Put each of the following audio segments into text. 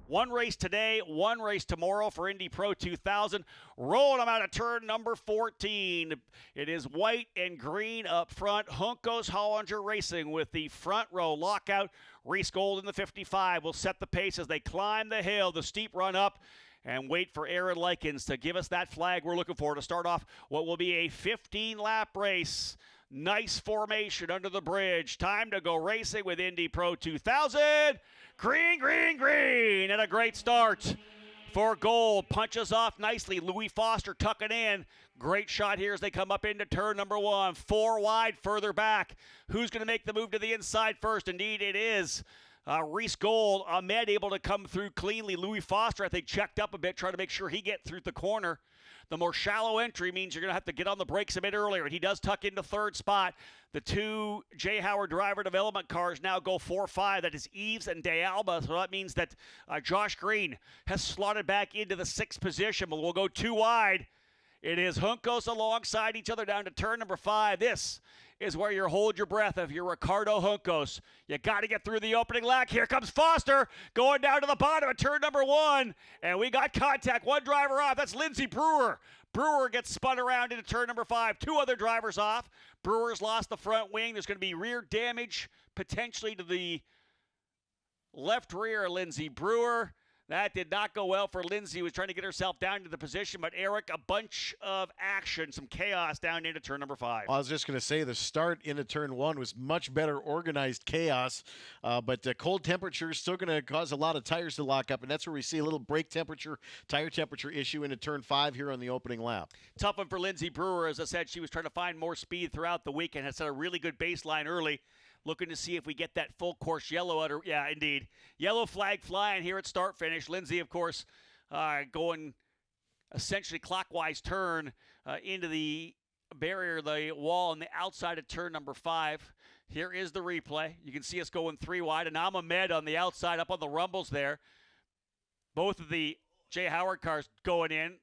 One race today, one race tomorrow for Indy Pro 2000. Rolling them out of turn number 14. It is white and green up front. Juncos Hollinger Racing with the front row lockout. Reese Gold in the 55 will set the pace as they climb the hill, the steep run up, and wait for Aaron Likens to give us that flag we're looking for to start off what will be a 15-lap race. Nice formation under the bridge. Time to go racing with Indy Pro 2000. Green, green, green. And a great start for Gold. Punches off nicely. Louis Foster tucking in. Great shot here as they come up into turn number 1. 4 wide further back. Who's going to make the move to the inside first? Indeed, it is Reese Gold. Ahmed able to come through cleanly. Louis Foster, I think, checked up a bit, trying to make sure he get through the corner. The more shallow entry means you're going to have to get on the brakes a bit earlier, and he does tuck into third spot. The two J. Howard driver development cars now go 4-5. That is Eves and De Alba, so that means that Josh Green has slotted back into the 6th position, but we'll go 2 wide. It is Juncos alongside each other down to turn number 5. This is where you hold your breath if you're Ricardo Juncos. You got to get through the opening lap. Here comes Foster going down to the bottom of turn number 1. And we got contact. One driver off. That's Lindsey Brewer. Brewer gets spun around into turn number 5. 2 other drivers off. Brewer's lost the front wing. There's going to be rear damage potentially to the left rear of Lindsey Brewer. That did not go well for Lindsay, who was trying to get herself down to the position. But, Eric, a bunch of action, some chaos down into turn number 5. I was just going to say the start into turn 1 was much better organized chaos. But cold temperature is still going to cause a lot of tires to lock up. And that's where we see a little brake temperature, tire temperature issue into turn 5 here on the opening lap. Tough one for Lindsey Brewer. As I said, she was trying to find more speed throughout the weekend. Had set a really good baseline early. Looking to see if we get that full course yellow out. Yeah, indeed. Yellow flag flying here at start finish. Lindsay, of course, going essentially clockwise turn into the barrier, the wall on the outside of turn number 5. Here is the replay. You can see us going 3 wide. And Ahmed on the outside up on the rumbles there. Both of the J. Howard cars going in.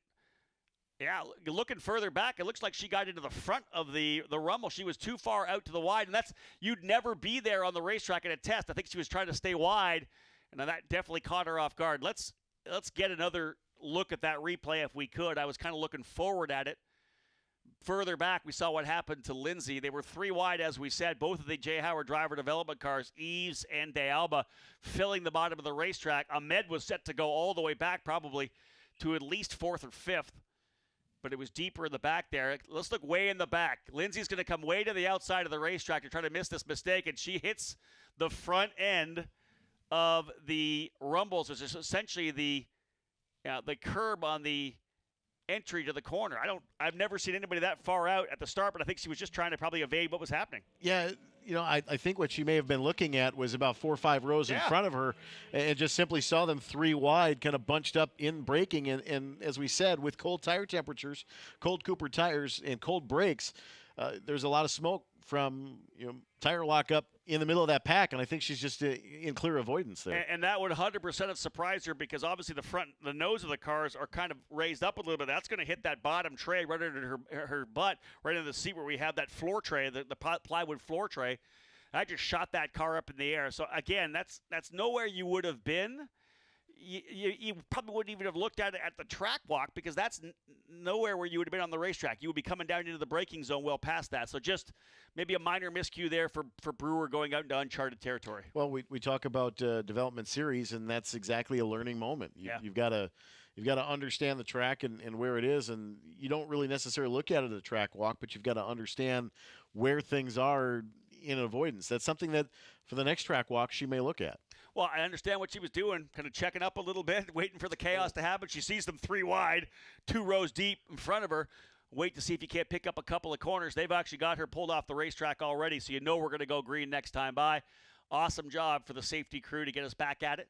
Yeah, looking further back, it looks like she got into the front of the rumble. She was too far out to the wide, and that's, you'd never be there on the racetrack at a test. I think she was trying to stay wide, and that definitely caught her off guard. Let's get another look at that replay if we could. I was kind of looking forward at it. Further back, we saw what happened to Lindsay. They were 3 wide, as we said. Both of the J. Howard driver development cars, Eves and De Alba, filling the bottom of the racetrack. Ahmed was set to go all the way back, probably to at least 4th or 5th. But it was deeper in the back there. Let's look way in the back. Lindsay's going to come way to the outside of the racetrack to try to miss this mistake, and she hits the front end of the rumbles, which is essentially the curb on the entry to the corner. I've never seen anybody that far out at the start, but I think she was just trying to probably evade what was happening. Yeah, I think what she may have been looking at was about 4 or 5 rows in front of her, and just simply saw them 3 wide, kind of bunched up in braking. And as we said, with cold tire temperatures, cold Cooper tires, and cold brakes, there's a lot of smoke from tire lockup in the middle of that pack, and I think she's just in clear avoidance there. And that would 100% have surprised her, because obviously the nose of the cars are kind of raised up a little bit. That's going to hit that bottom tray right under her butt, right into the seat where we have that floor tray, the plywood floor tray. I just shot that car up in the air. So again, that's nowhere you would have been. You probably wouldn't even have looked at it at the track walk, because that's nowhere where you would have been on the racetrack. You would be coming down into the braking zone well past that. So just maybe a minor miscue there for Brewer going out into uncharted territory. Well, we talk about development series, and that's exactly a learning moment. You've got to understand the track and where it is, and you don't really necessarily look at it at a track walk, but you've got to understand where things are in avoidance. That's something that for the next track walk she may look at. Well, I understand what she was doing, kind of checking up a little bit, waiting for the chaos to happen. She sees them 3 wide, 2 rows deep in front of her. Wait to see if you can't pick up a couple of corners. They've actually got her pulled off the racetrack already, so we're going to go green next time by. Awesome job for the safety crew to get us back at it.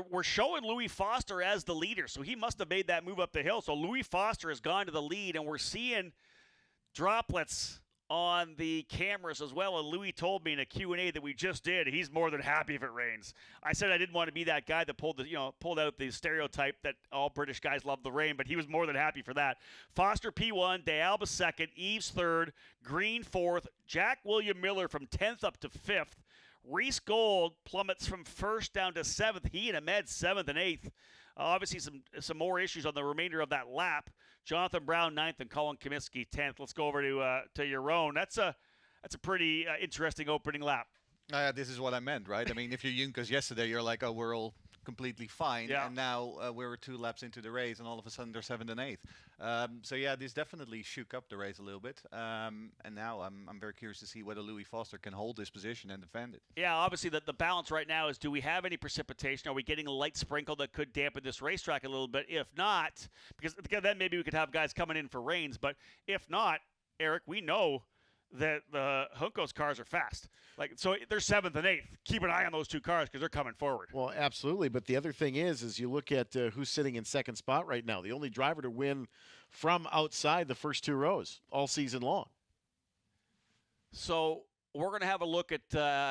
We're showing Louis Foster as the leader, so he must have made that move up the hill. So Louis Foster has gone to the lead, and we're seeing droplets on the cameras as well. And Louis told me in a Q&A that we just did, he's more than happy if it rains. I said I didn't want to be that guy that pulled out the stereotype that all British guys love the rain, but he was more than happy for that. Foster P1, De Alba 2nd, Eves 3rd, Green 4th, Jack William Miller from 10th up to 5th. Reese Gold plummets from first down to seventh. He and Ahmed 7th and 8th. Obviously, some more issues on the remainder of that lap. Jonathan Brown 9th and Colin Kaminsky 10th. Let's go over to your own. That's a pretty interesting opening lap. This is what I meant, right? I mean, if you're Junkers yesterday, you're like, oh, we're all completely fine. Yeah. And now we're 2 laps into the race, and all of a sudden they're 7th and 8th. So yeah, this definitely shook up the race a little bit. And now I'm very curious to see whether Louis Foster can hold this position and defend it. Yeah, obviously the balance right now is, do we have any precipitation? Are we getting a light sprinkle that could dampen this racetrack a little bit? If not, because then maybe we could have guys coming in for rains. But if not, Eric, we know that the Juncos cars are fast. So they're 7th and 8th. Keep an eye on those 2 cars because they're coming forward. Well, absolutely. But the other thing is you look at who's sitting in second spot right now. The only driver to win from outside the first 2 rows all season long. So we're going to have a look at,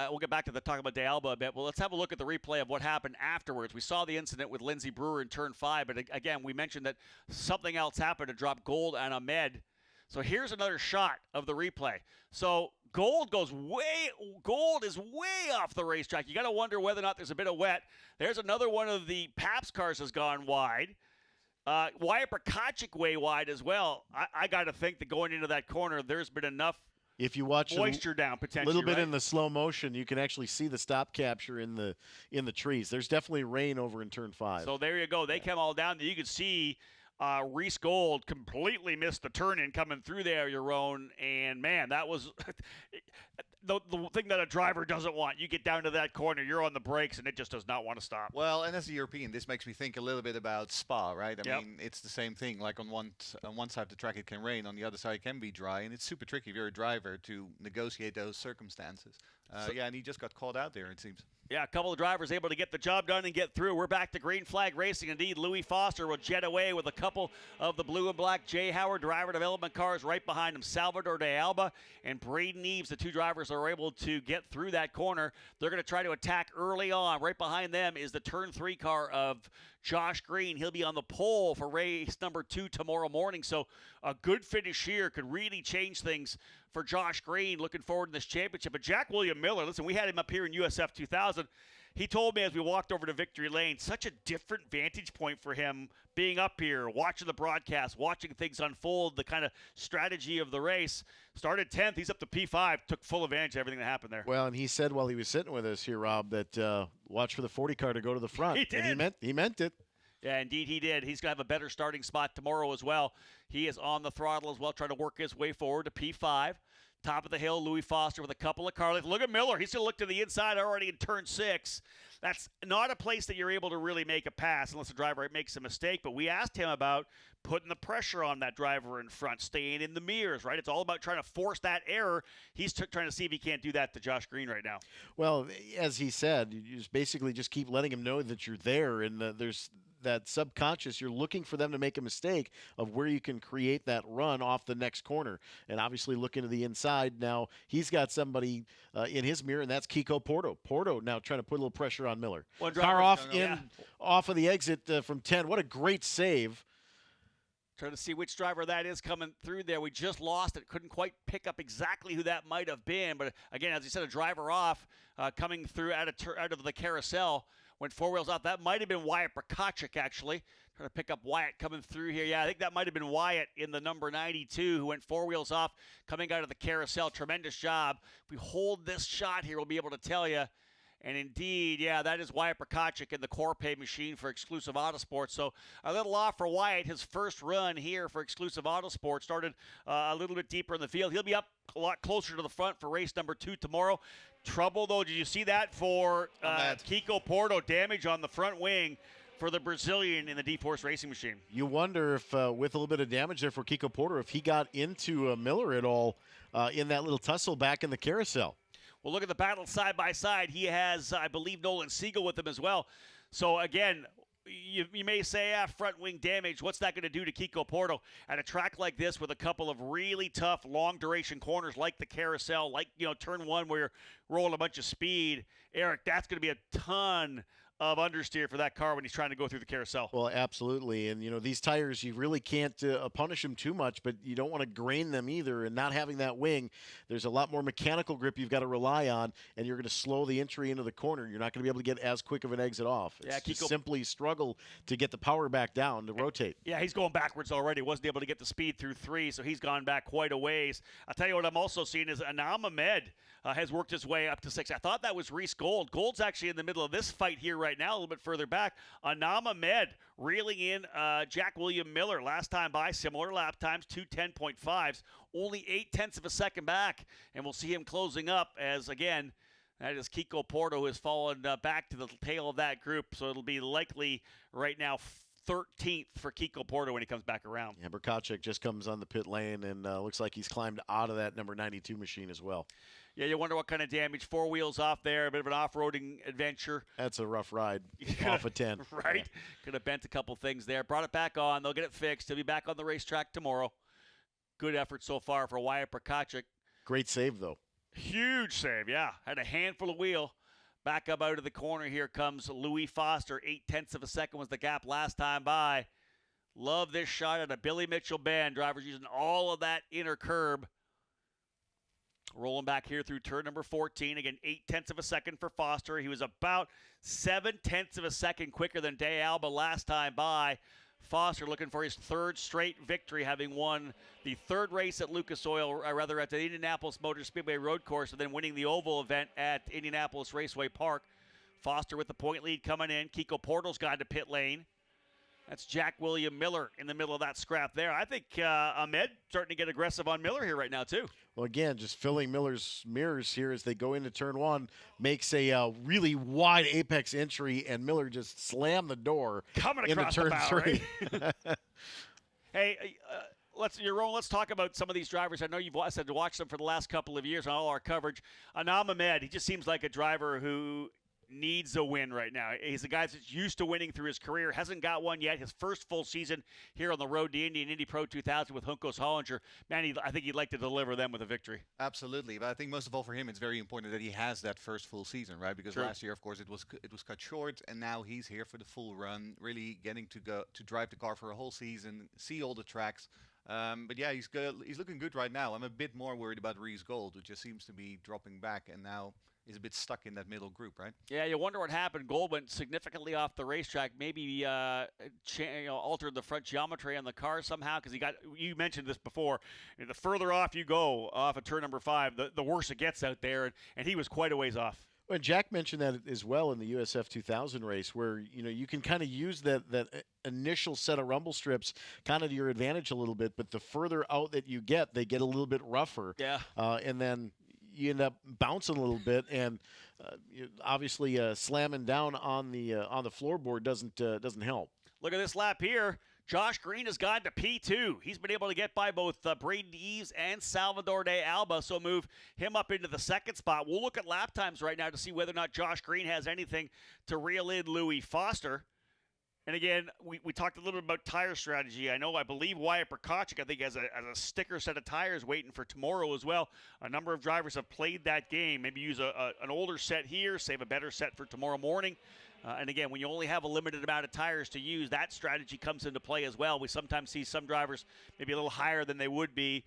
we'll get back to the talk about De Alba a bit. Well, let's have a look at the replay of what happened afterwards. We saw the incident with Lindsey Brewer in turn 5, but again, we mentioned that something else happened to drop Gold and Ahmed. So here's another shot of the replay. So Gold is way off the racetrack. You got to wonder whether or not there's a bit of wet. There's another one of the Paps cars has gone wide. Wyatt Prakacic way wide as well. I got to think that going into that corner, there's been enough if you watch moisture down potentially. A little bit right? in the slow motion, you can actually see the stop capture in the trees. There's definitely rain over in turn 5. So there you go. They come all down. You can see Reese Gold completely missed the turn-in coming through there, your own. And, man, that was the thing that a driver doesn't want. You get down to that corner, you're on the brakes, and it just does not want to stop. Well, and as a European, this makes me think a little bit about Spa, right? I mean, it's the same thing. Like on one side of the track, it can rain. On the other side, it can be dry. And it's super tricky if you're a driver to negotiate those circumstances. And he just got caught out there, it seems. Yeah, a couple of drivers able to get the job done and get through. We're back to green flag racing. Indeed, Louis Foster will jet away with a couple of the blue and black Jay Howard driver development cars right behind him. Salvador De Alba and Braden Eves, the 2 drivers are able to get through that corner. They're going to try to attack early on. Right behind them is the turn 3 car of Josh Green. He'll be on the pole for race number 2 tomorrow morning. So a good finish here could really change things for Josh Green. Looking forward to this championship. But Jack William Miller, listen, we had him up here in USF 2000. He told me as we walked over to Victory Lane, such a different vantage point for him being up here, watching the broadcast, watching things unfold, the kind of strategy of the race. Started 10th, he's up to P5, took full advantage of everything that happened there. Well, and he said while he was sitting with us here, Rob, that watch for the 40 car to go to the front. He did. And he meant it. Yeah, indeed he did. He's going to have a better starting spot tomorrow as well. He is on the throttle as well, trying to work his way forward to P5. Top of the hill, Louis Foster with a couple of car lengths. Look at Miller. He's going to look to the inside already in turn 6. That's not a place that you're able to really make a pass unless the driver makes a mistake. But we asked him about putting the pressure on that driver in front, staying in the mirrors, right? It's all about trying to force that error. He's trying to see if he can't do that to Josh Green right now. Well, as he said, you just basically just keep letting him know that you're there, and there's that subconscious, you're looking for them to make a mistake of where you can create that run off the next corner. And obviously looking to the inside now, he's got somebody in his mirror, and that's Kiko Porto. Porto now trying to put a little pressure on Miller. Car off off of the exit from 10. What a great save. Trying to see which driver that is coming through there. We just lost it. Couldn't quite pick up exactly who that might have been. But again, as you said, a driver off coming through out of the carousel. Went 4 wheels off. That might have been Wyatt Prakacic, actually. Trying to pick up Wyatt coming through here. Yeah, I think that might have been Wyatt in the number 92 who went 4 wheels off coming out of the carousel. Tremendous job. If we hold this shot here, we'll be able to tell you. And indeed, yeah, that is Wyatt Prakacic in the Corpay machine for Exclusive Autosport. So a little off for Wyatt. His first run here for Exclusive Autosport started a little bit deeper in the field. He'll be up a lot closer to the front for race number 2 tomorrow. Trouble, though, did you see that for Kiko Porto? Damage on the front wing for the Brazilian in the D-Force Racing Machine. You wonder if, with a little bit of damage there for Kiko Porter, if he got into Miller at all in that little tussle back in the carousel. Well, look at the battle side by side. He has, I believe, Nolan Siegel with him as well. So, again, you may say, front wing damage. What's that going to do to Kiko Porto? At a track like this with a couple of really tough, long-duration corners like the carousel, like, turn 1 where you're rolling a bunch of speed, Eric, that's going to be a ton of understeer for that car when he's trying to go through the carousel. Well, absolutely. And, these tires, you really can't punish them too much, but you don't want to grain them either. And not having that wing, there's a lot more mechanical grip you've got to rely on, and you're going to slow the entry into the corner. You're not going to be able to get as quick of an exit off. It's just simply struggle to get the power back down to rotate. Yeah, he's going backwards already. Wasn't able to get the speed through 3, so he's gone back quite a ways. I'll tell you what I'm also seeing is Anam Ahmed has worked his way up to 6. I thought that was Reese Gold. Gold's actually in the middle of this fight here right now, a little bit further back. Anam Ahmed reeling in Jack William Miller. Last time by, similar lap times, 2:10.5s, only 0.8 of a second back. And we'll see him closing up as, again, that is Kiko Porto, who has fallen back to the tail of that group. So it'll be likely right now 13th for Kiko Porto when he comes back around. Yeah, Brkacek just comes on the pit lane and looks like he's climbed out of that number 92 machine as well. Yeah, you wonder what kind of damage. 4 wheels off there, a bit of an off-roading adventure. That's a rough ride off of 10. Right? Yeah. Could have bent a couple things there. Brought it back on. They'll get it fixed. He'll be back on the racetrack tomorrow. Good effort so far for Wyatt Brkacek. Great save, though. Huge save, yeah. Had a handful of wheel. Back up out of the corner. Here comes Louis Foster. 0.8 of a second was the gap last time by. Love this shot at a Billy Mitchell bend. Drivers using all of that inner curb. Rolling back here through turn number 14. Again, 0.8 of a second for Foster. He was about 0.7 of a second quicker than De Alba last time by. Foster looking for his 3rd straight victory, having won the 3rd race at Lucas Oil, rather at the Indianapolis Motor Speedway Road Course, and then winning the oval event at Indianapolis Raceway Park. Foster with the point lead coming in. Kiko Porto's gone to pit lane. That's Jack William Miller in the middle of that scrap there. I think Ahmed starting to get aggressive on Miller here right now, too. Well, again, just filling Miller's mirrors here as they go into turn 1, makes a really wide apex entry, and Miller just slammed the door coming into across turn the bow, 3. Right? Hey, let's talk about some of these drivers. I know you've said to watch them for the last couple of years on all our coverage. Anam Ahmed, he just seems like a driver who needs a win right now. He's a guy that's used to winning through his career, hasn't got one yet. His first full season here on the road to Indy and Indy Pro 2000 with Juncos Hollinger. Man, I think he'd like to deliver them with a victory. Absolutely, but I think most of all for him, it's very important that he has that first full season, right? Because last year, of course, it was cut short, and now he's here for the full run, really getting to go to drive the car for a whole season, see all the tracks. But yeah, he's good. He's looking good right now. I'm a bit more worried about Reese Gold, who just seems to be dropping back, and now is a bit stuck in that middle group, right? Yeah, you wonder what happened. Gold went significantly off the racetrack. Maybe altered the front geometry on the car somehow because you mentioned this before. The further off you go off of turn number 5, the worse it gets out there, and he was quite a ways off. Well, Jack mentioned that as well in the USF 2000 race where, you can kind of use that initial set of rumble strips kind of to your advantage a little bit, but the further out that you get, they get a little bit rougher. Yeah. And then you end up bouncing a little bit, and obviously slamming down on the floorboard doesn't help. Look at this lap here. Josh Green has gone to P2. He's been able to get by both Braden Eves and Salvador de Alba, so move him up into the 2nd spot. We'll look at lap times right now to see whether or not Josh Green has anything to reel in Louis Foster. And again, we talked a little bit about tire strategy. I believe Wyatt Brkacek, I think, has a sticker set of tires waiting for tomorrow as well. A number of drivers have played that game. Maybe use an older set here, save a better set for tomorrow morning. And again, when you only have a limited amount of tires to use, that strategy comes into play as well. We sometimes see some drivers maybe a little higher than they would be,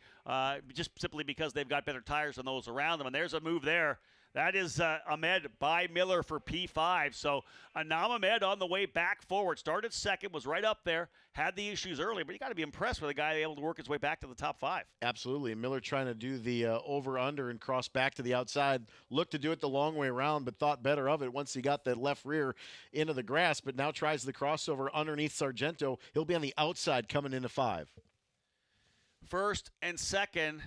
just simply because they've got better tires than those around them. And there's a move there. That is Ahmed by Miller for P5. So Anam Ahmed on the way back forward. Started 2nd, was right up there, had the issues earlier, but you got to be impressed with a guy able to work his way back to the top 5. Absolutely. Miller trying to do the over-under and cross back to the outside. Looked to do it the long way around, but thought better of it once he got that left rear into the grass, but now tries the crossover underneath Sargento. He'll be on the outside coming into 5. 1st and 2nd.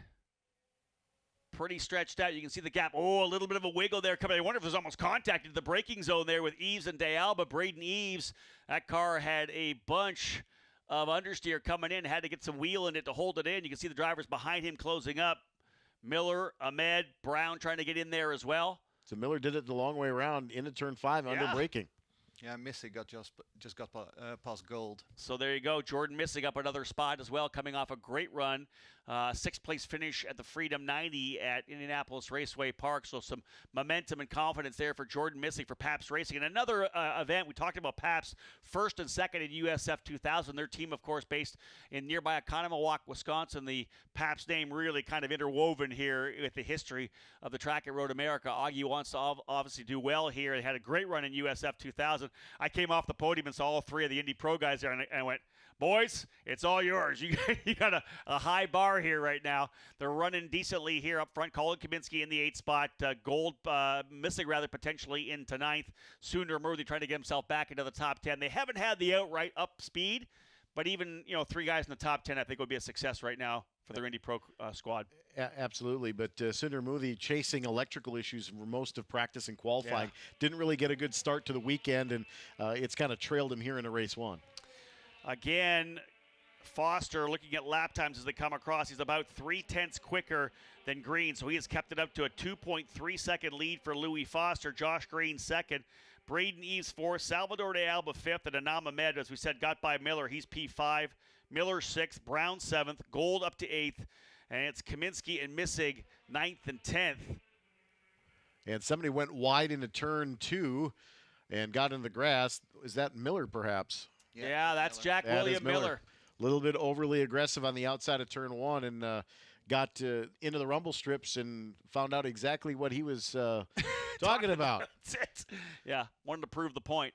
Pretty stretched out. You can see the gap. Oh, a little bit of a wiggle there coming. I wonder if there's almost contact into the braking zone there with Eves and De Alba. Braden Eves, that car had a bunch of understeer coming in. Had to get some wheel in it to hold it in. You can see the drivers behind him closing up. Miller, Ahmed, Brown trying to get in there as well. So Miller did it the long way around into turn 5 under braking. Yeah, Missy just got past Gold. So there you go. Jordan Missing up another spot as well, coming off a great run Sixth place finish at the Freedom 90 at Indianapolis Raceway Park. So some momentum and confidence there for Jordan Missing for Pabst Racing. And another event, we talked about Pabst first and second in USF 2000. Their team, of course, based in nearby Oconomowoc, Wisconsin. The Pabst name really kind of interwoven here with the history of the track at Road America. Augie wants to obviously do well here. They had a great run in USF 2000. I came off the podium and saw all three of the Indy Pro guys there, and I went, boys, it's all yours. You got a high bar here right now. They're running decently here up front. Colin Kaminsky in the 8th spot. Gold missing rather potentially into 9th. Sundar Murthy trying to get himself back into the top 10. They haven't had the outright up speed, but even 3 guys in the top 10 I think would be a success right now for their Indy Pro squad. Absolutely, but Sundar Murthy chasing electrical issues for most of practice and qualifying. Didn't really get a good start to the weekend, and it's kind of trailed him here in a race 1. Again, Foster looking at lap times as they come across. He's about 0.3 quicker than Green, so he has kept it up to a 2.3 second lead for Louis Foster. Josh Green second. Braden Eves fourth. Salvador de Alba fifth. And Anam Ahmed, as we said, got by Miller. He's P5. Miller sixth. Brown seventh. Gold up to 8th. And it's Kaminsky and Missig 9th and 10th. And somebody went wide into turn 2 and got into the grass. Is that Miller, perhaps? Yeah, that's Jack William Miller. A little bit overly aggressive on the outside of turn 1 and got into the rumble strips and found out exactly what he was talking about. That's it. Yeah, wanted to prove the point.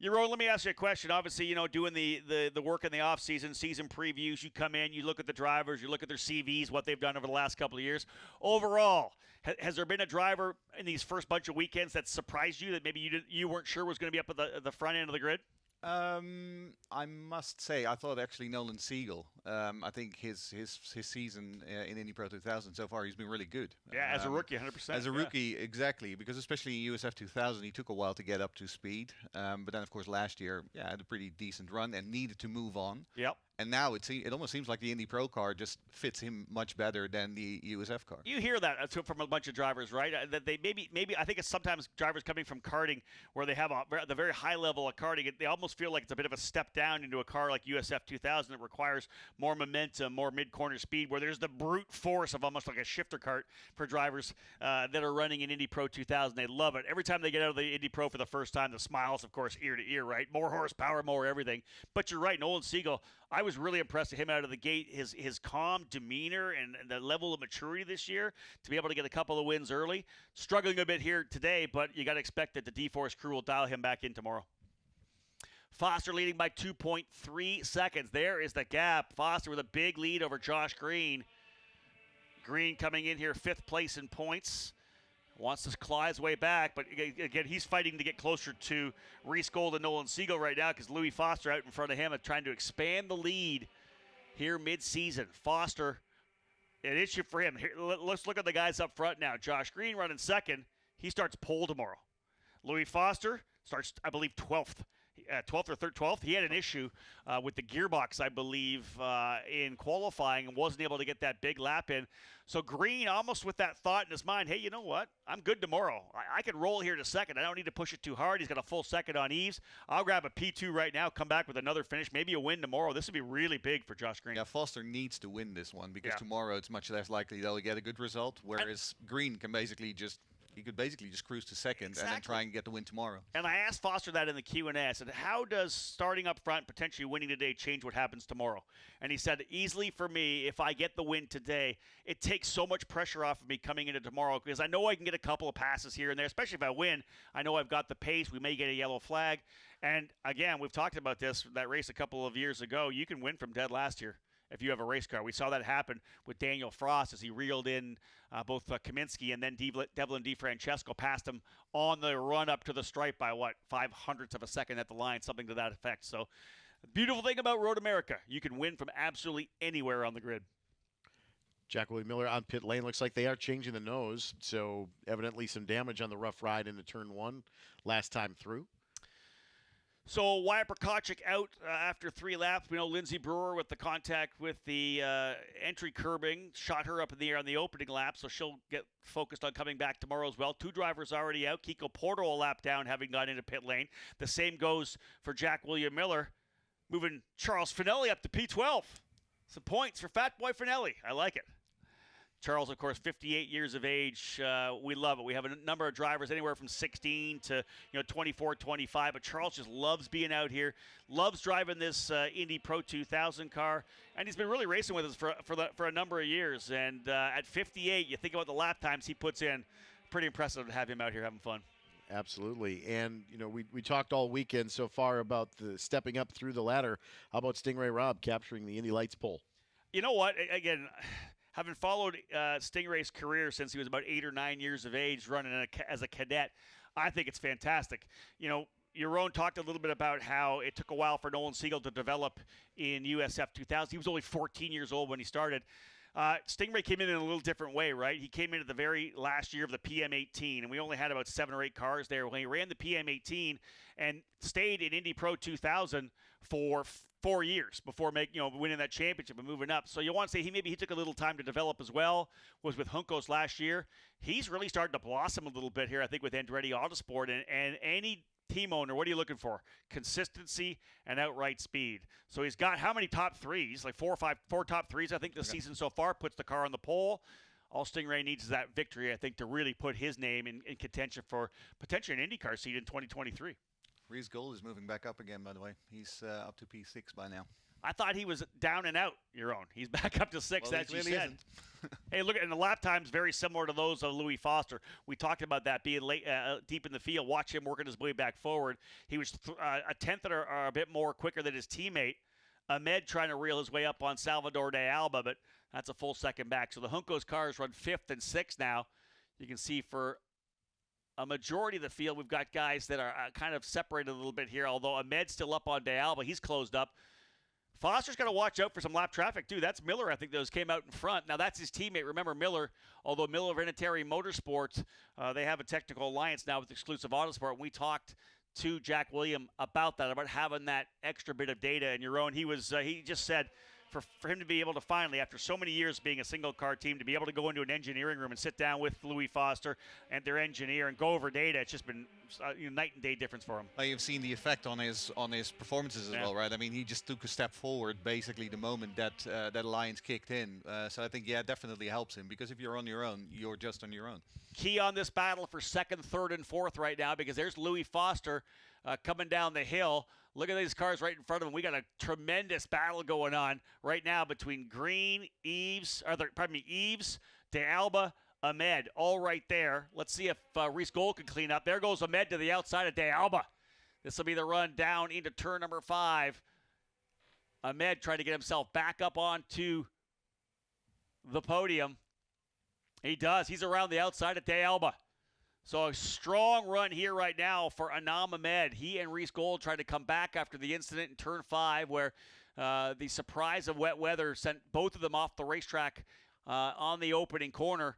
Yaron, let me ask you a question. Obviously, doing the work in the offseason, season previews, you come in, you look at the drivers, you look at their CVs, what they've done over the last couple of years. Overall, has there been a driver in these first bunch of weekends that surprised you that maybe you weren't sure was going to be up at the front end of the grid? I must say, I thought actually Nolan Siegel. I think his season in Indy Pro 2000 so far, he's been really good. Yeah, as a rookie, 100%. As a rookie, exactly, because especially in USF 2000, he took a while to get up to speed. But then, of course, last year, had a pretty decent run and needed to move on. Yep. And now it almost seems like the Indy Pro car just fits him much better than the USF car. You hear that from a bunch of drivers, right? That they maybe I think it's sometimes drivers coming from karting where they have the very high level of karting. They almost feel like it's a bit of a step down into a car like USF 2000 that requires more momentum, more mid-corner speed, where there's the brute force of almost like a shifter kart for drivers that are running in Indy Pro 2000. They love it. Every time they get out of the Indy Pro for the first time, the smiles, of course, ear to ear, right? More horsepower, more everything. But you're right, Nolan Siegel, I was really impressed with him out of the gate, his calm demeanor and the level of maturity this year to be able to get a couple of wins early. Struggling a bit here today, but you got to expect that the D-Force crew will dial him back in tomorrow. Foster leading by 2.3 seconds. There is the gap. Foster with a big lead over Josh Green. Green coming in here 5th place in points. Wants to claw his way back, but again, he's fighting to get closer to Reese Gold and Nolan Siegel right now because Louis Foster out in front of him and trying to expand the lead here mid-season. Foster, an issue for him. Here, let's look at the guys up front now. Josh Green running second. He starts pole tomorrow. Louis Foster starts, I believe, 12th. 12th or 12th. He had an issue with the gearbox, I believe, in qualifying and wasn't able to get that big lap in. So Green almost with that thought in his mind, hey, you know what? I'm good tomorrow. I can roll here to second. I don't need to push it too hard. He's got a full second on Eves. I'll grab a P2 right now, come back with another finish, maybe a win tomorrow. This would be really big for Josh Green. Yeah, Foster needs to win this one because tomorrow it's much less likely they'll get a good result, whereas Green can basically just cruise to second and then try and get the win tomorrow. And I asked Foster that in the Q&A. I said, how does starting up front, potentially winning today, change what happens tomorrow? And he said, easily for me, if I get the win today, it takes so much pressure off of me coming into tomorrow because I know I can get a couple of passes here and there, especially if I win. I know I've got the pace. We may get a yellow flag. And, again, we've talked about this, that race a couple of years ago. You can win from dead last year if you have a race car. We saw that happen with Daniel Frost as he reeled in both Kaminsky and then Devlin DiFrancesco passed him on the run up to the stripe by, 0.05 of a second at the line, something to that effect. So the beautiful thing about Road America, you can win from absolutely anywhere on the grid. Jack William Miller on pit lane. Looks like they are changing the nose, so evidently some damage on the rough ride into turn 1 last time through. So Wyatt Prokopchik out after 3 laps. We know Lindsey Brewer with the contact with the entry curbing shot her up in the air on the opening lap, so she'll get focused on coming back tomorrow as well. 2 drivers already out. Kiko Porto a lap down, having gone into pit lane. The same goes for Jack William Miller, moving Charles Finelli up to P12. Some points for Fat Boy Finelli. I like it. Charles, of course, 58 years of age. We love it. We have a number of drivers anywhere from 16 to 24, 25. But Charles just loves being out here, loves driving this Indy Pro 2000 car, and he's been really racing with us for a number of years. And at 58, you think about the lap times he puts in. Pretty impressive to have him out here having fun. Absolutely. And, we talked all weekend so far about the stepping up through the ladder. How about Stingray Robb capturing the Indy Lights pole? You know what? Again, having followed Stingray's career since he was about 8 or 9 years of age running as a cadet, I think it's fantastic. Yaron talked a little bit about how it took a while for Nolan Siegel to develop in USF 2000. He was only 14 years old when he started. Stingray came in a little different way, right? He came in at the very last year of the PM18, and we only had about 7 or 8 cars there. When he ran the PM18 and stayed in Indy Pro 2000 for 4 years before winning that championship and moving up. So you want to say he took a little time to develop as well. Was with Juncos last year. He's really starting to blossom a little bit here, I think, with Andretti Autosport. And any team owner, what are you looking for? Consistency and outright speed. So he's got how many top threes? Like 4 top threes, I think, this season so far. Puts the car on the pole. All Stingray needs is that victory, I think, to really put his name in contention for potentially an IndyCar seat in 2023. Reese Gold is moving back up again, by the way. He's up to P6 by now. I thought he was down and out, Yaron. He's back up to 6, well, as you said. Hey, look, and the lap time's very similar to those of Louis Foster. We talked about that being late, deep in the field. Watch him working his way back forward. He was a tenth or a bit more quicker than his teammate. Ahmed trying to reel his way up on Salvador de Alba, but that's a full second back. So the Juncos cars run 5th and 6th now. You can see for a majority of the field, we've got guys that are kind of separated a little bit here, although Ahmed's still up on de Alba. He's closed up. Foster's got to watch out for some lap traffic, too. That's Miller, I think, those came out in front. Now, that's his teammate. Remember, Miller, although Miller Vinatieri Motorsports, they have a technical alliance now with Exclusive Autosport. We talked to Jack William about that, about having that extra bit of data in your own. He just said for him to be able to finally, after so many years being a single-car team, to be able to go into an engineering room and sit down with Louis Foster and their engineer and go over data, it's just been night and day difference for him. Well, you've seen the effect on his performances as well, right? I mean, he just took a step forward basically the moment that that alliance kicked in. So I think, it definitely helps him, because if you're on your own, you're just on your own. Key on this battle for 2nd, 3rd, and 4th right now, because there's Louis Foster coming down the hill. Look at these cars right in front of him. We got a tremendous battle going on right now between Green, Eves, De Alba, Ahmed, all right there. Let's see if Reese Gold can clean up. There goes Ahmed to the outside of De Alba. This will be the run down into turn number 5. Ahmed trying to get himself back up onto the podium. He does. He's around the outside of De Alba. So a strong run here right now for Anam Ahmed. He and Reese Gold tried to come back after the incident in turn 5, where the surprise of wet weather sent both of them off the racetrack on the opening corner.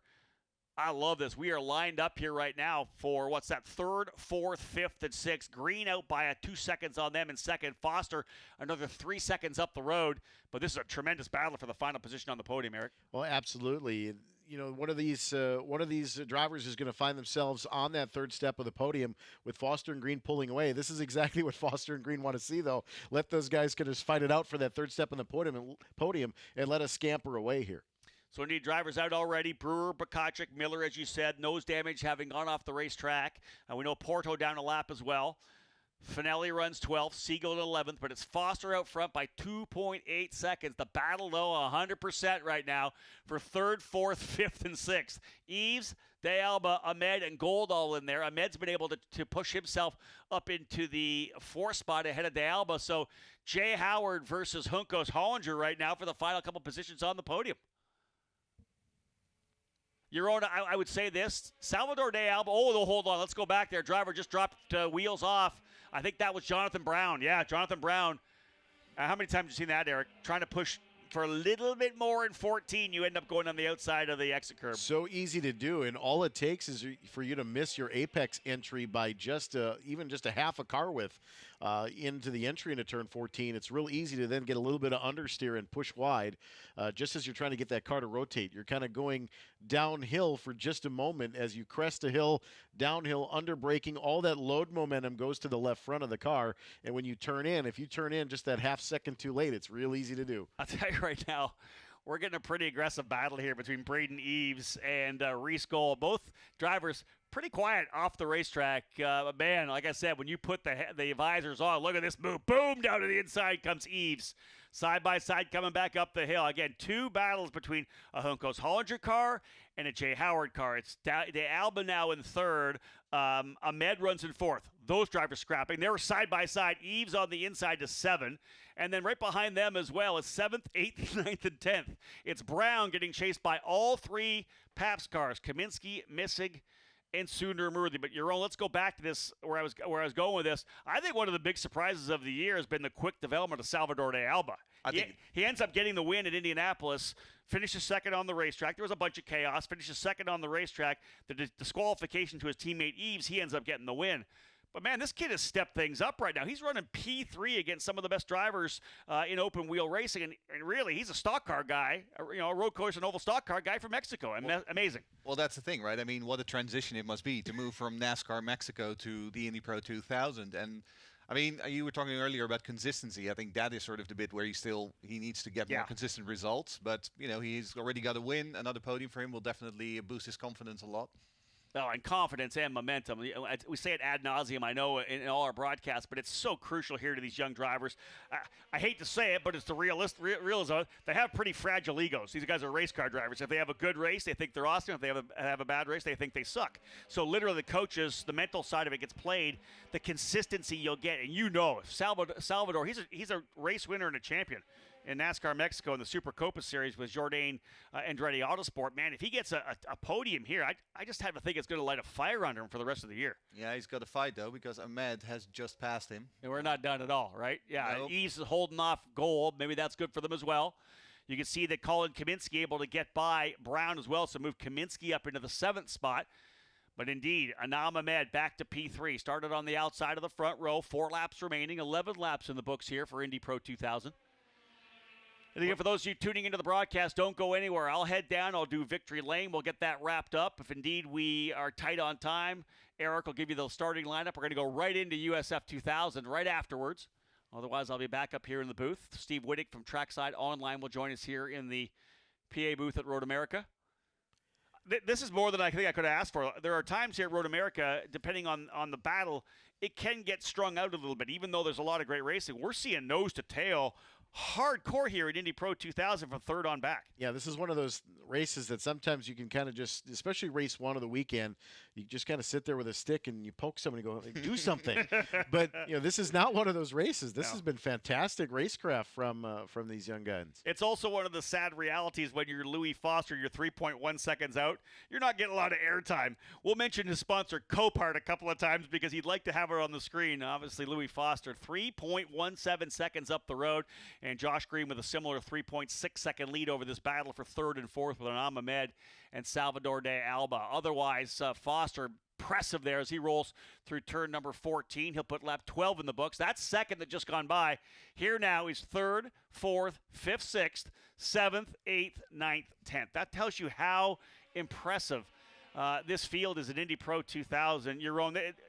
I love this. We are lined up here right now for, 3rd, 4th, 5th, and 6th. Green out by 2 seconds on them in 2nd. Foster another 3 seconds up the road. But this is a tremendous battle for the final position on the podium, Eric. Well, absolutely. One of these drivers is going to find themselves on that 3rd step of the podium with Foster and Green pulling away. This is exactly what Foster and Green want to see, though. Let those guys kind of fight it out for that 3rd step on the podium and let us scamper away here. So indeed, drivers out already. Brewer, Bukacek, Miller, as you said. Nose damage having gone off the racetrack. We know Porto down a lap as well. Finelli runs 12th, Siegel at 11th, but it's Foster out front by 2.8 seconds. The battle, though, 100% right now for 3rd, 4th, 5th, and 6th. Eves, De Alba, Ahmed, and Gold all in there. Ahmed's been able to push himself up into the 4th spot ahead of De Alba. So Jay Howard versus Juncos Hollinger right now for the final couple positions on the podium. Yaron, I would say this. Salvador de Alba. Oh, hold on. Let's go back there. Driver just dropped wheels off. I think that was Jonathan Brown. Yeah, Jonathan Brown. How many times have you seen that, Eric? Trying to push for a little bit more in 14. You end up going on the outside of the exit curb. So easy to do, and all it takes is for you to miss your apex entry by just even just a half a car width into the entry into turn 14, it's real easy to then get a little bit of understeer and push wide just as you're trying to get that car to rotate. You're kind of going downhill for just a moment as you crest a hill, downhill, under braking. All that load momentum goes to the left front of the car. And when you turn in, if you turn in just that half second too late, it's real easy to do. I'll tell you right now, we're getting a pretty aggressive battle here between Braden Eves and Reese Gold. Both drivers pretty quiet off the racetrack. Man, like I said, when you put the visors on, look at this move. Boom, down to the inside comes Eves. Side by side coming back up the hill. Again, two battles between a Juncos Hollinger car and a Jay Howard car. It's De Alba now in third. Ahmed runs in fourth. Those drivers scrapping. They were side by side. Eves on the inside to 7. And then right behind them as well is 7th, 8th, 9th, and 10th. It's Brown getting chased by all three Pabst cars. Kaminsky, Missig, and Sundermurthy. But Yaron, let's go back to this where I was going with this. I think one of the big surprises of the year has been the quick development of Salvador De Alba. He ends up getting the win at Indianapolis, finishes second on the racetrack. There was a bunch of chaos. Finishes second on the racetrack. The disqualification to his teammate Eves, he ends up getting the win. But, man, this kid has stepped things up right now. He's running P3 against some of the best drivers in open-wheel racing. And really, he's a stock car guy, a road course and oval stock car guy from Mexico. Amazing. Well, that's the thing, right? I mean, what a transition it must be to move from NASCAR Mexico to the Indy Pro 2000. And, I mean, you were talking earlier about consistency. I think that is sort of the bit where he needs to get more consistent results. But, he's already got a win. Another podium for him will definitely boost his confidence a lot. Oh, and confidence and momentum. We say it ad nauseum, I know, in all our broadcasts, but it's so crucial here to these young drivers. I hate to say it, but it's the realism. They have pretty fragile egos. These guys are race car drivers. If they have a good race, they think they're awesome. If they have a bad race, they think they suck. So literally the coaches, the mental side of it gets played, the consistency you'll get. And if Salvador, he's a race winner and a champion in NASCAR Mexico in the Super Copa Series with Jordan Andretti Autosport. Man, if he gets a podium here, I just have to think it's going to light a fire under him for the rest of the year. Yeah, he's got to fight, though, because Ahmed has just passed him. And we're not done at all, right? Yeah, nope. Eves is holding off Gold. Maybe that's good for them as well. You can see that Colin Kaminsky able to get by Brown as well, so move Kaminsky up into the 7th spot. But indeed, Anam Ahmed back to P3. Started on the outside of the front row. 4 laps remaining. 11 laps in the books here for Indy Pro 2000. And again, for those of you tuning into the broadcast, don't go anywhere. I'll head down. I'll do Victory Lane. We'll get that wrapped up. If indeed we are tight on time, Eric will give you the starting lineup. We're going to go right into USF 2000 right afterwards. Otherwise, I'll be back up here in the booth. Steve Wittig from Trackside Online will join us here in the PA booth at Road America. This is more than I think I could have asked for. There are times here at Road America, depending on the battle, it can get strung out a little bit. Even though there's a lot of great racing, we're seeing nose to tail hardcore here at Indy Pro 2000 from third on back. Yeah, this is one of those races that sometimes you can kind of just, especially race one of the weekend, you just kind of sit there with a stick and you poke somebody and go, do something. But, this is not one of those races. This has been fantastic racecraft from these young guys. It's also one of the sad realities when you're Louis Foster, you're 3.1 seconds out. You're not getting a lot of airtime. We'll mention his sponsor, Copart, a couple of times because he'd like to have it on the screen. Obviously, Louis Foster, 3.17 seconds up the road. And Josh Green with a similar 3.6-second lead over this battle for third and fourth with Anam Ahmed and Salvador De Alba. Otherwise, Foster impressive there as he rolls through turn number 14. He'll put lap 12 in the books. That's second that just gone by. Here now is third, fourth, fifth, sixth, 7th, 8th, 9th, 10th. That tells you how impressive this field is an Indy Pro 2000.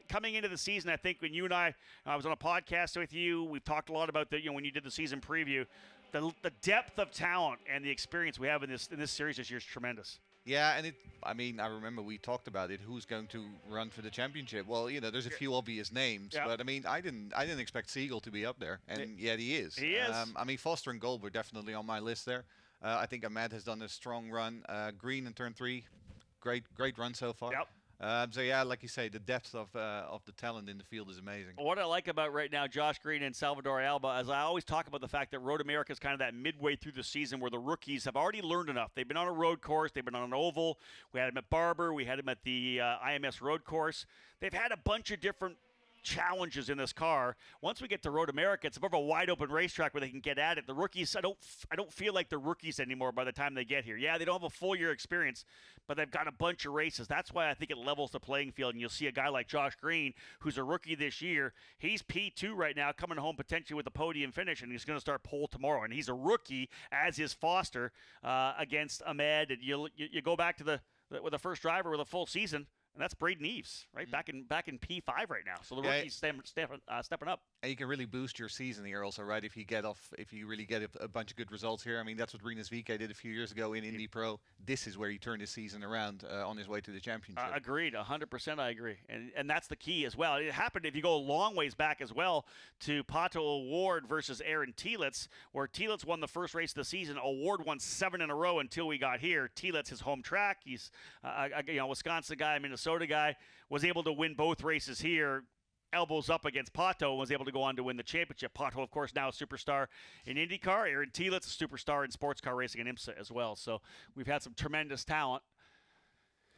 Coming into the season, I think when you and I was on a podcast with you, we've talked a lot about when you did the season preview, the depth of talent and the experience we have in this series this year is tremendous. Yeah, and I remember we talked about it. Who's going to run for the championship? Well, there's a few obvious names, but I didn't expect Siegel to be up there, and yet he is. He is. Foster and Gold were definitely on my list there. I think Ahmed has done a strong run. Green in turn 3. Great run so far. Yep. Like you say, the depth of the talent in the field is amazing. What I like about right now, Josh Green and Salvador Alba, as I always talk about the fact that Road America is kind of that midway through the season where the rookies have already learned enough. They've been on a road course. They've been on an oval. We had them at Barber. We had them at the IMS road course. They've had a bunch of different challenges in this car. Once we get to Road America, it's more of a wide open racetrack where they can get at it. The rookies, I don't feel like they're rookies anymore by the time they get here. Yeah, they don't have a full year experience, but they've got a bunch of races. That's why I think it levels the playing field. And you'll see a guy like Josh Green, who's a rookie this year. He's P2 right now, coming home potentially with a podium finish, and he's going to start pole tomorrow. And he's a rookie, as is Foster, against Ahmed. And you go back to with the first driver with a full season. And that's Braden Eves, right? Back in P5 right now. So the rookie's stepping up. And you can really boost your season here also, right? If you really get a bunch of good results here. I mean, that's what Rinus VeeKay did a few years ago in Indy Pro. This is where he turned his season around on his way to the championship. Agreed, 100% I agree. And that's the key as well. It happened, if you go a long ways back as well, to Pato O'Ward versus Aaron Telitz, where Telitz won the first race of the season. O'Ward won 7 in a row until we got here. Telitz, his home track. He's a Wisconsin guy, Minnesota guy, was able to win both races here. Elbows up against Pato, was able to go on to win the championship. Pato, of course, now a superstar in IndyCar. Aaron Telitz, a superstar in sports car racing in IMSA as well. So we've had some tremendous talent.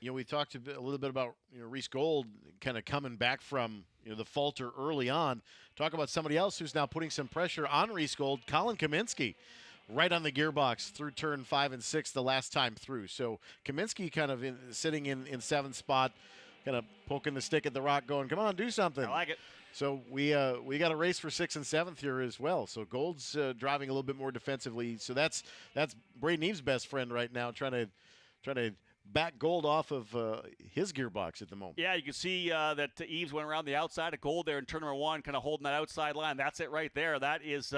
We talked a little bit about Reese Gold kind of coming back from the falter early on. Talk about somebody else who's now putting some pressure on Reese Gold, Colin Kaminsky. Right on the gearbox through turn 5 and 6 the last time through. So Kaminsky kind of sitting in 7th spot, kind of poking the stick at the rock going, come on, do something. I like it. So we got a race for 6th and 7th here as well. So Gold's driving a little bit more defensively. So that's Braden Eves' best friend right now, trying to back Gold off of his gearbox at the moment. Yeah, you can see that Eves went around the outside of Gold there in turn number 1, kind of holding that outside line. That's it right there. That is,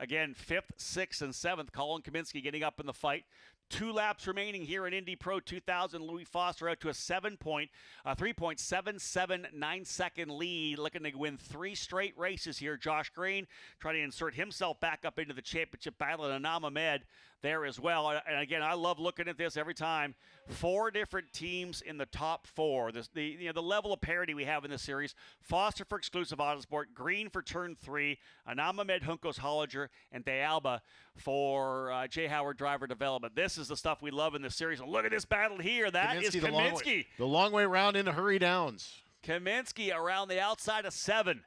again, 5th, 6th, and 7th. Colin Kaminsky getting up in the fight. 2 laps remaining here in Indy Pro 2000. Louis Foster out to a 3.779-second lead, looking to win 3 straight races here. Josh Green trying to insert himself back up into the championship battle, and Anam Ahmed there as well. And again, I love looking at this every time. 4 different teams in the top 4. The level of parity we have in this series. Foster for Exclusive Autosport, Green for Turn 3, Anam Ahmed, Juncos Hollinger, and De Alba for J. Howard Driver Development. This is the stuff we love in this series. And look at this battle here. That is Kaminsky. The long way around into Hurry Downs. Kaminsky around the outside of 7.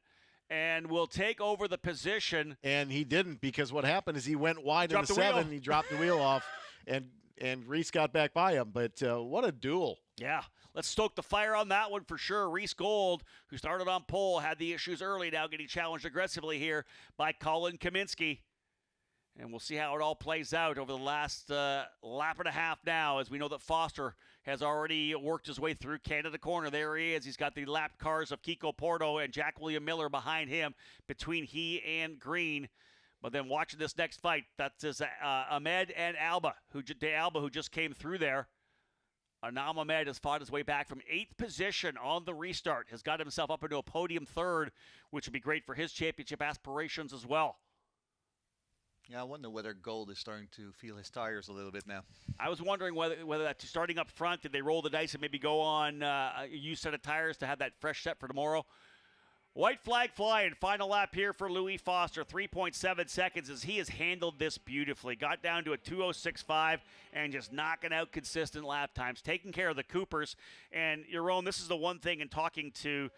And will take over the position. And he didn't, because what happened is he went wide in the 7. He dropped the wheel off, and Reese got back by him. But what a duel. Yeah, let's stoke the fire on that one for sure. Reese Gold, who started on pole, had the issues early, now getting challenged aggressively here by Colin Kaminsky. And we'll see how it all plays out over the last lap and a half now, as we know that Foster has already worked his way through Canada Corner. There he is. He's got the lap cars of Kiko Porto and Jack William Miller behind him, between he and Green. But then watching this next fight, that's Ahmed and De Alba, who just came through there. Anam Ahmed has fought his way back from 8th position on the restart, has got himself up into a podium 3rd, which would be great for his championship aspirations as well. Yeah, I wonder whether Gold is starting to feel his tires a little bit now. I was wondering whether that's starting up front. Did they roll the dice and maybe go on a used set of tires to have that fresh set for tomorrow? White flag flying. Final lap here for Louis Foster. 3.7 seconds as he has handled this beautifully. Got down to a 2:06.5 and just knocking out consistent lap times. Taking care of the Coopers. And, Yaron, this is the one thing in talking to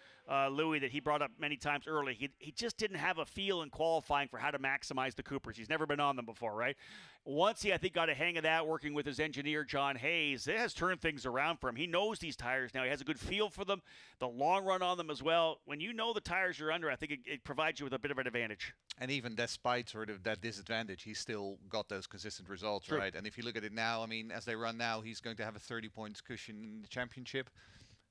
Louis that he brought up many times early. He just didn't have a feel in qualifying for how to maximize the Coopers. He's never been on them before, right? Once he, I think, got a hang of that, working with his engineer, John Hayes, it has turned things around for him. He knows these tires now. He has a good feel for them, the long run on them as well. When you know the tires you're under, I think it provides you with a bit of an advantage. And even despite sort of that disadvantage, he's still got those consistent results, True. Right? And if you look at it now, I mean, as they run now, he's going to have a 30 points cushion in the championship.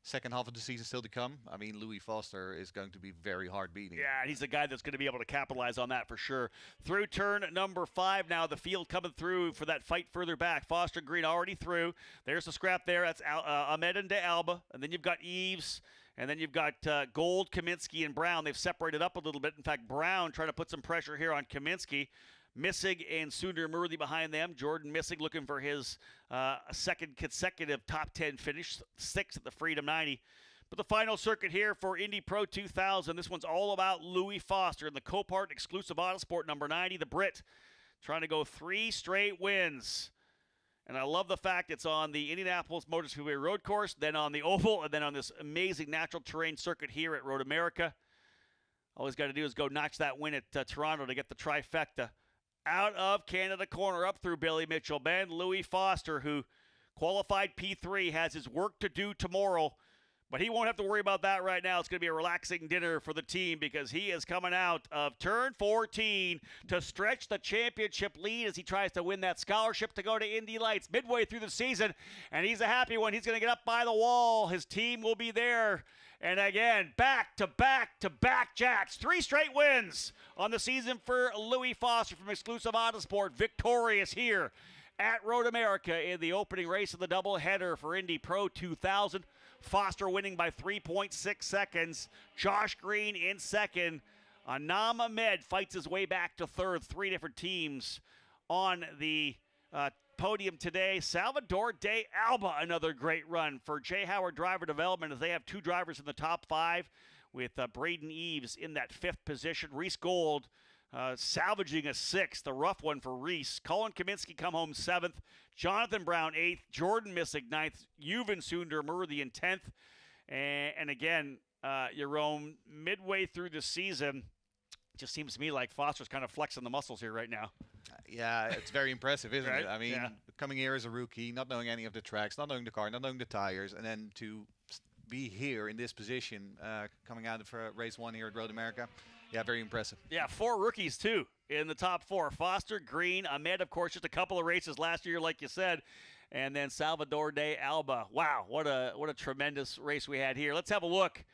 Second half of the season still to come. I mean, Louis Foster is going to be very hard beating. Yeah, he's a guy that's going to be able to capitalize on that for sure. Through turn number 5 now, the field coming through for that fight further back. Foster Green already through. There's the scrap there. That's Ahmed and De Alba. And then you've got Eves. And then you've got Gold, Kaminsky, and Brown. They've separated up a little bit. In fact, Brown trying to put some pressure here on Kaminsky. Missig and Sundar Murthy behind them. Jordan Missig looking for his second consecutive top 10 finish, 6th at the Freedom 90. But the final circuit here for Indy Pro 2000, this one's all about Louis Foster in the Copart Exclusive Autosport number 90, the Brit, trying to go 3 straight wins. And I love the fact it's on the Indianapolis Motor Speedway road course, then on the oval, and then on this amazing natural terrain circuit here at Road America. All he's got to do is go notch that win at Toronto to get the trifecta. Out of Canada corner, up through Billy Mitchell Bend, Louis Foster, who qualified P3, has his work to do tomorrow. But he won't have to worry about that right now. It's going to be a relaxing dinner for the team because he is coming out of turn 14 to stretch the championship lead as he tries to win that scholarship to go to Indy Lights midway through the season. And he's a happy one. He's going to get up by the wall. His team will be there. And again, back-to-back-to-back jacks. 3 straight wins on the season for Louis Foster from Exclusive Autosport. Victorious here at Road America in the opening race of the doubleheader for Indy Pro 2000. Foster winning by 3.6 seconds. Josh Green in second. Anam Ahmed fights his way back to third. 3 different teams on the podium today. Salvador de Alba, another great run for J. Howard Driver Development as they have 2 drivers in the top 5 with Braden Eves in that 5th position. Reese Gold salvaging a 6th, a rough one for Reese. Colin Kaminsky come home 7th. Jonathan Brown 8th. Jordan Missick 9th. Yuvan Sundermurthy in 10th. And again, Jerome, midway through the season, it just seems to me like Foster's kind of flexing the muscles here right now. Yeah, it's very impressive, isn't Right? it? I mean, coming here as a rookie, not knowing any of the tracks, not knowing the car, not knowing the tires, and then to be here in this position coming out of race 1 here at Road America. Yeah, very impressive. Yeah, 4 rookies, too, in the top 4. Foster, Green, Ahmed, of course, just a couple of races last year, like you said. And then Salvador de Alba. Wow, what a tremendous race we had here. Let's have a look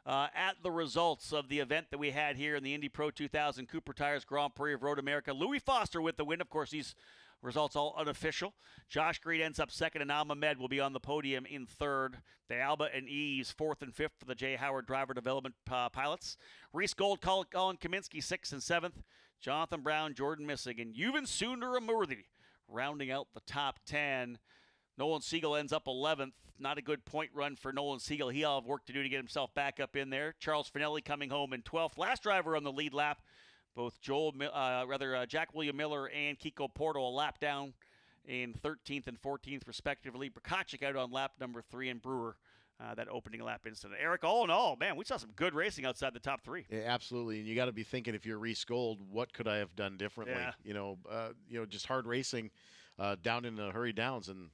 at the results of the event that we had here in the Indy Pro 2000 Cooper Tires Grand Prix of Road America. Louis Foster with the win. Of course, these results all unofficial. Josh Green ends up second, and Anam Ahmed will be on the podium in third. De Alba and Eves 4th and 5th for the J. Howard Driver Development pilots. Reese Gold, Colin Kaminsky 6th and 7th. Jonathan Brown, Jordan Missick, and Yuvan Sundermurthy rounding out the top 10. Nolan Siegel ends up 11th. Not a good point run for Nolan Siegel. He'll have work to do to get himself back up in there. Charles Finelli coming home in 12th. Last driver on the lead lap. Both Jack William Miller and Kiko Porto a lap down in 13th and 14th, respectively. Brakacic out on lap number 3, and Brewer that opening lap incident. Eric, all in all, man, we saw some good racing outside the top 3. Yeah, absolutely, and you got to be thinking, if you're Reese Gold, what could I have done differently? Yeah. Just hard racing down in the hurry downs, and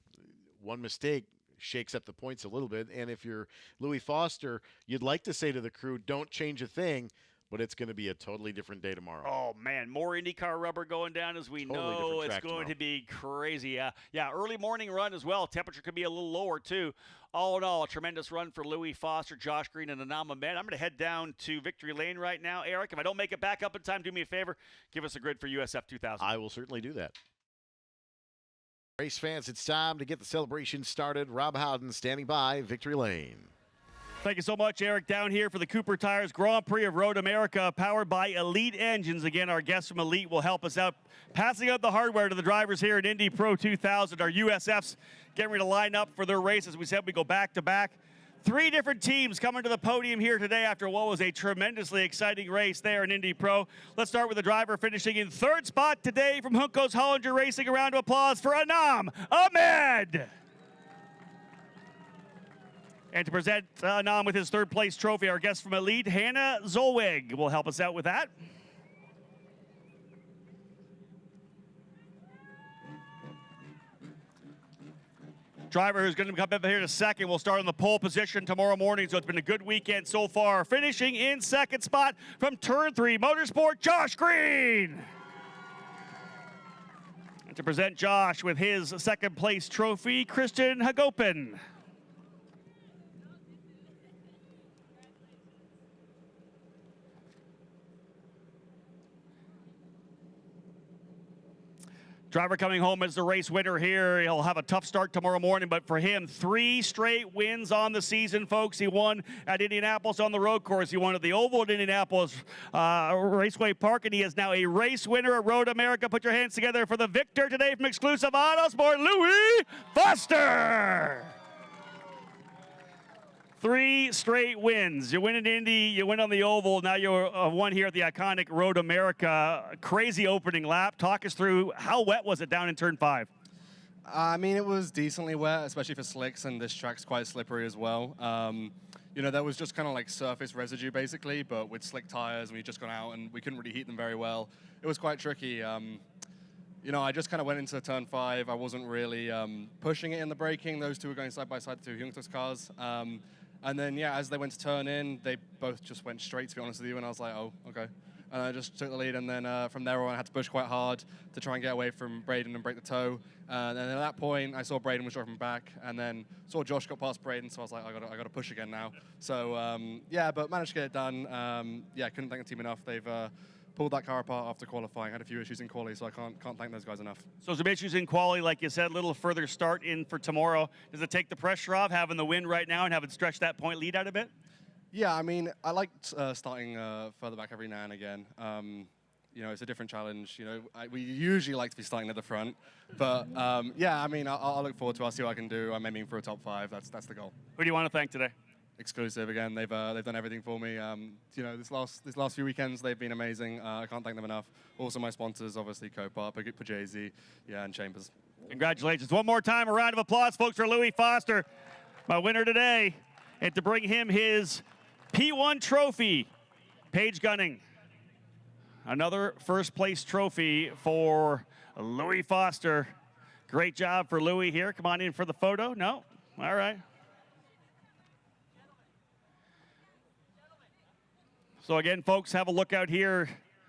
one mistake shakes up the points a little bit. And if you're Louis Foster, you'd like to say to the crew, don't change a thing. But it's going to be a totally different day tomorrow. Oh, man, more IndyCar rubber going down as we know. It's going to be crazy. Yeah, early morning run as well. Temperature could be a little lower, too. All in all, a tremendous run for Louis Foster, Josh Green, and Anam Ahmed. I'm going to head down to Victory Lane right now. Eric, if I don't make it back up in time, do me a favor. Give us a grid for USF 2000. I will certainly do that. Race fans, it's time to get the celebration started. Rob Howden standing by Victory Lane. Thank you so much, Eric, down here for the Cooper Tires Grand Prix of Road America, powered by Elite Engines. Again, our guests from Elite will help us out, passing out the hardware to the drivers here at Indy Pro 2000. Our USFs getting ready to line up for their race. As we said, we go back-to-back. 3 different teams coming to the podium here today after what was a tremendously exciting race there in Indy Pro. Let's start with the driver finishing in 3rd spot today from Hunko's Hollinger Racing. A round of applause for Anam Ahmed. And to present Anam with his 3rd place trophy, our guest from Elite, Hannah Zolweg, will help us out with that. Driver who's going to come up here to 2nd will start on the pole position tomorrow morning, so it's been a good weekend so far. Finishing in 2nd spot from turn 3, Motorsport, Josh Green. And to present Josh with his 2nd place trophy, Christian Hagopin. Driver coming home as the race winner here. He'll have a tough start tomorrow morning, but for him, 3 straight wins on the season, folks. He won at Indianapolis on the road course. He won at the Oval at Indianapolis Raceway Park, and he is now a race winner at Road America. Put your hands together for the victor today from Exclusive Autosport, Louis Foster. 3 straight wins. You win in Indy, you win on the Oval, now you're won here at the iconic Road America. Crazy opening lap. Talk us through, how wet was it down in turn 5? I mean, it was decently wet, especially for slicks, and this track's quite slippery as well. you know, there was just kind of like surface residue basically, but with slick tires, and we just gone out and we couldn't really heat them very well. It was quite tricky. You know, I just kind of went into turn 5. I wasn't really pushing it in the braking. Those two were going side by side, the two Hyundai cars. And then, yeah, as they went to turn in, they both just went straight, to be honest with you, and I was like, oh, okay. And I just took the lead, and then from there on, I had to push quite hard to try and get away from Braden and break the toe. And then at that point, I saw Braden was driving back, and then saw Josh got past Braden, so I was like, I got to push again now. So, yeah, but managed to get it done. Yeah, couldn't thank the team enough. They've pulled that car apart after qualifying. Had a few issues in quali, so I can't thank those guys enough. So some issues in quali, like you said, a little further start in for tomorrow. Does it take the pressure off having the win right now and having stretched that point lead out a bit? Yeah, I mean, I liked starting further back every now and again. You know, it's a different challenge. You know, we usually like to be starting at the front, but yeah, I mean, I'll look forward to it. I'll see what I can do. I'm aiming for a top 5. That's the goal. Who do you want to thank today? Exclusive again. They've done everything for me. You know, this last few weekends they've been amazing. I can't thank them enough. Also my sponsors, obviously Copart, Pajazi, yeah, and Chambers. Congratulations! One more time, a round of applause, folks, for Louis Foster, my winner today, and to bring him his P1 trophy, Page Gunning. Another first place trophy for Louis Foster. Great job for Louis here. Come on in for the photo. No? All right. So again, folks, have a look out here.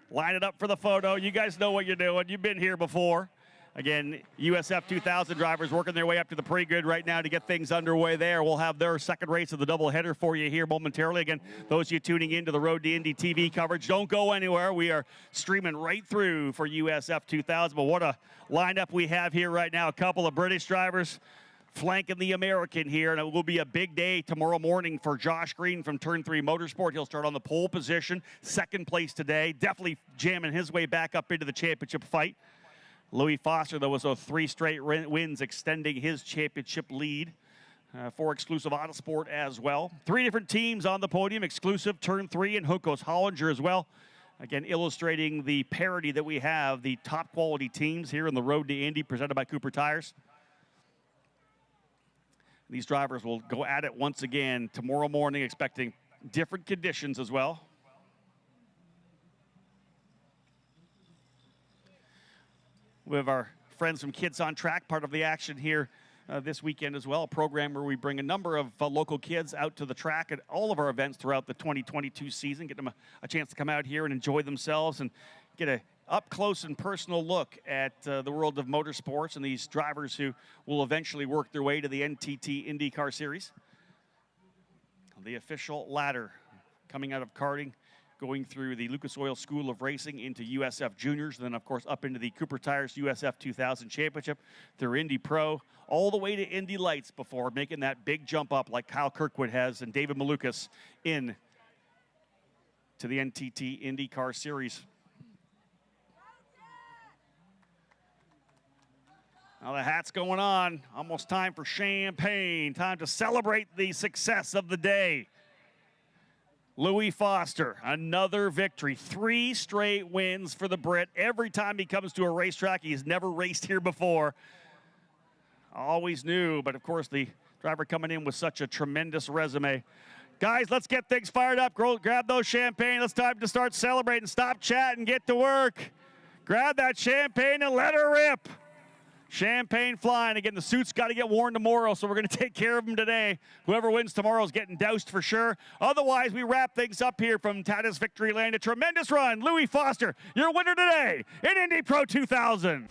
Line it up for the photo. You guys know what you're doing. You've been here before. Again, USF 2000 drivers working their way up to the pre-grid right now to get things underway there. We'll have their second race of the doubleheader for you here momentarily. Again, those of you tuning into the Road to Indy TV coverage, don't go anywhere. We are streaming right through for USF 2000. But what a lineup we have here right now. A couple of British drivers flanking the American here, and it will be a big day tomorrow morning for Josh Green from Turn 3 Motorsport. He'll start on the pole position, second place today, definitely jamming his way back up into the championship fight. Louis Foster, though, was 3 straight wins, extending his championship lead for Exclusive Autosport as well. 3 different teams on the podium, Exclusive, Turn 3, and Hunkos Hollinger as well. Again, illustrating the parity that we have, the top quality teams here in the Road to Indy presented by Cooper Tires. These drivers will go at it once again tomorrow morning, expecting different conditions as well. We have our friends from Kids on Track, part of the action here this weekend as well, a program where we bring a number of local kids out to the track at all of our events throughout the 2022 season, get them a chance to come out here and enjoy themselves and get a up close and personal look at the world of motorsports and these drivers who will eventually work their way to the NTT IndyCar Series. The official ladder coming out of karting, going through the Lucas Oil School of Racing into USF Juniors, then of course up into the Cooper Tires USF 2000 Championship, through Indy Pro, all the way to Indy Lights before making that big jump up like Kyle Kirkwood has and David Malukas in to the NTT IndyCar Series. Now the hat's going on. Almost time for champagne. Time to celebrate the success of the day. Louis Foster, another victory. 3 straight wins for the Brit. Every time he comes to a racetrack, he's never raced here before. Always knew, but of course the driver coming in with such a tremendous resume. Guys, let's get things fired up. Grab those champagne. It's time to start celebrating. Stop chatting, get to work. Grab that champagne and let her rip. Champagne flying. Again, the suit's got to get worn tomorrow, so we're going to take care of them today. Whoever wins tomorrow is getting doused for sure. Otherwise, we wrap things up here from Tata's Victory Lane. A tremendous run. Louis Foster, your winner today in Indy Pro 2000.